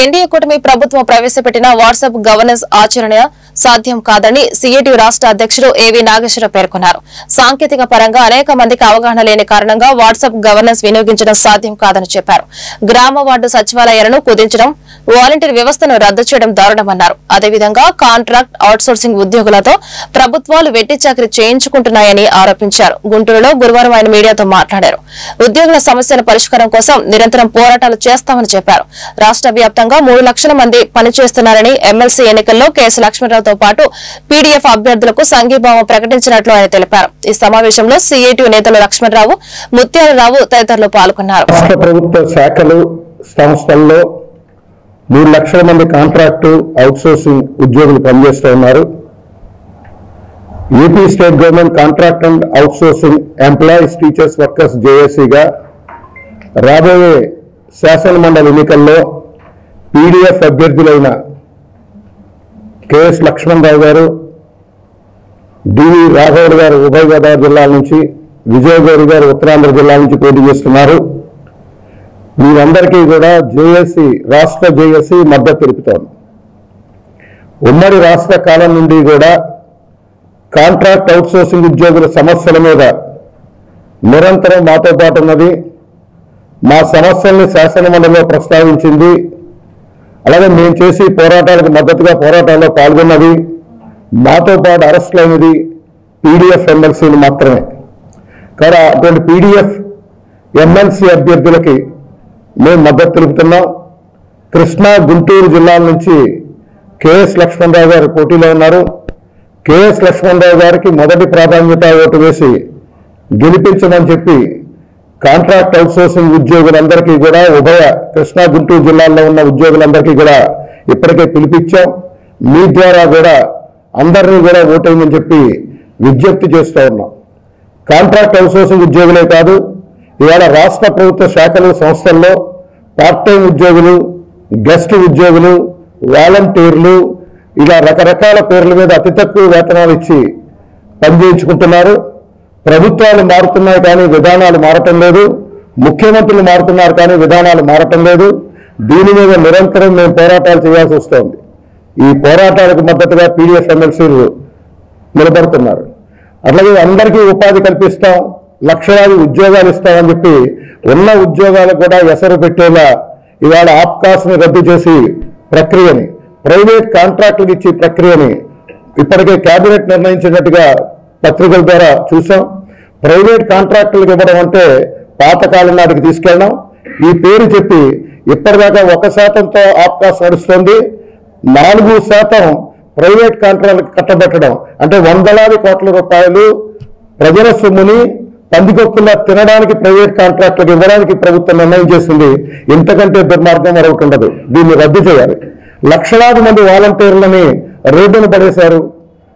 NDA కూటమి ప్రభుత్వం ప్రవేశపెట్టిన వాట్సాప్ గవర్నెన్స్ ఆచరణ సాధ్యం కాదని సిఐటి రాష్ట్ర అధ్యక్షుడు ఏవి నాగేశ్వరరావు పేర్కొన్నారు. సాంకేతిక పరంగా అనేక మందికి అవగాహన లేని కారణంగా వాట్సాప్ గవర్నెన్స్ వినియోగించడం సాధ్యం కాదని చెప్పారు. గ్రామ వార్డు సచివాలయాలను కుదించడం, వాలంటీర్ వ్యవస్థను రద్దు చేయడం దారుణమన్నారు. అదేవిధంగా కాంట్రాక్ట్ అవుట్సోర్సింగ్ ఉద్యోగులతో ప్రభుత్వాలు వెట్టి చాకరీ చేయించుకుంటున్నాయని ఆరోపించారు. గుంటూరులో గురువారం ఆయన మీడియాతో మాట్లాడారు. ఉద్యోగుల సమస్యల పరిష్కారం కోసం నిరంతరం పోరాటాలు చేస్తామని చెప్పారు. రాష్ట్ర వ్యాప్తంగా 3 లక్షల మంది పనిచేస్తున్నారని, ఎమ్మెల్సీ ఎన్నికల్లో కేఎస్ లక్ష్మణరావుతో పాటు పీడీఎఫ్ అభ్యర్థులకు సంఘీభావం ప్రకటించినట్లు ఆయన తెలిపారు. ఈ సమావేశంలో సిఐటి నేతలు లక్ష్మణరావు, ముత్యాలరావు తదితరులు పాల్గొన్నారు. రాష్ట్ర ప్రభుత్వ శాఖలు, సంస్థల్లో 3 లక్షల మంది కాంట్రాక్టు అవుట్సోర్సింగ్ ఉద్యోగులు పనిచేస్తూ ఉన్నారు. AP state government contract and outsourcing employees teachers workers జేఏసీగా రాబోయే శాసన మండలి ఎన్నికల్లో పీడీఎఫ్ అభ్యర్థులైన కేఎస్ లక్ష్మణరావు గారు, డివి రాఘవుడు గారు ఉభయ గోదావరి జిల్లాల నుంచి, విజయగౌరి గారు ఉత్తరాంధ్ర జిల్లా నుంచి పోటీ చేస్తున్నారు. వీరందరికీ కూడా జేఏసీ, రాష్ట్ర జేఏసీ మద్దతు తెలుపుతోంది. ఉమ్మడి రాష్ట్ర కాలం నుండి కూడా కాంట్రాక్ట్ అవుట్సోర్సింగ్ ఉద్యోగుల సమస్యల మీద నిరంతరం మాతో పాటు ఉన్నది. మా సమస్యల్ని శాసనమండలిలో ప్రస్తావించింది. అలాగే మేము చేసి పోరాటాలకు మద్దతుగా పోరాటాల్లో పాల్గొన్నది. మాతో పాటు అరెస్టులైనది పీడీఎఫ్ ఎమ్మెల్సీలు మాత్రమే. కానీ అటువంటి పీడీఎఫ్ ఎమ్మెల్సీ అభ్యర్థులకి మేము మద్దతు తెలుపుతున్నాం. కృష్ణా, గుంటూరు జిల్లాల నుంచి కేఎస్ లక్ష్మణరావు గారు పోటీలో ఉన్నారు. కేఎస్ లక్ష్మణరావు గారికి మొదటి ప్రాధాన్యత ఓటు వేసి గెలిపించమని చెప్పి కాంట్రాక్ట్ అవుట్సోర్సింగ్ ఉద్యోగులందరికీ కూడా, ఉభయ కృష్ణా, గుంటూరు జిల్లాల్లో ఉన్న ఉద్యోగులందరికీ కూడా ఇప్పటికే పిలిపించాం. మీ ద్వారా కూడా అందరినీ కూడా ఓటేయమని చెప్పి విజ్ఞప్తి చేస్తూ ఉన్నాం. కాంట్రాక్ట్ అవుట్సోర్సింగ్ ఉద్యోగులే కాదు, ఇవాళ రాష్ట్ర ప్రభుత్వ శాఖలు, సంస్థల్లో పార్ట్ టైం ఉద్యోగులు, గెస్ట్ ఉద్యోగులు, వాలంటీర్లు, ఇలా రకరకాల పేర్ల మీద అతి తక్కువ వేతనాలు ఇచ్చి పనిచేయించుకుంటున్నారు. ప్రభుత్వాలు మారుతున్నాయి కానీ విధానాలు మారటం లేదు. ముఖ్యమంత్రులు మారుతున్నారు కానీ విధానాలు మారటం లేదు. దీని మీద నిరంతరం మేము పోరాటాలు చేయాల్సి వస్తోంది. ఈ పోరాటాలకు మద్దతుగా పీడీఎఫ్ ఎమ్మెల్సీలు నిలబడుతున్నారు. అట్లాగే అందరికీ ఉపాధి కల్పిస్తాం, లక్షలాది ఉద్యోగాలు ఇస్తామని చెప్పి ఉన్న ఉద్యోగాలకు కూడా ఎసరు పెట్టేలా ఇవాళ ఆప్కాస్ని రద్దు చేసి ప్రక్రియని, ప్రైవేట్ కాంట్రాక్టులకు ఇచ్చే ప్రక్రియని ఇప్పటికే కేబినెట్ నిర్ణయించినట్టుగా పత్రికల ద్వారా చూసాం. ప్రైవేట్ కాంట్రాక్టులకు ఇవ్వడం అంటే పాతకాలం నాటికి తీసుకెళ్ళడం. ఈ పేరు చెప్పి ఇప్పటిదాకా 1%తో ఆప్కాస్ నడుస్తుంది. 4% ప్రైవేట్ కాంట్రాక్టులకు కట్టబెట్టడం అంటే వందలాది కోట్ల రూపాయలు ప్రజల సొమ్ముని పందికొక్కులా తినడానికి ప్రైవేట్ కాంట్రాక్టులకు ఇవ్వడానికి ప్రభుత్వం నిర్ణయం చేసింది. ఇంతకంటే దుర్మార్గం మరొకటి ఉండదు. దీన్ని రద్దు చేయాలి. లక్షలాది మంది వాలంటీర్లని రోడ్డును పడేశారు.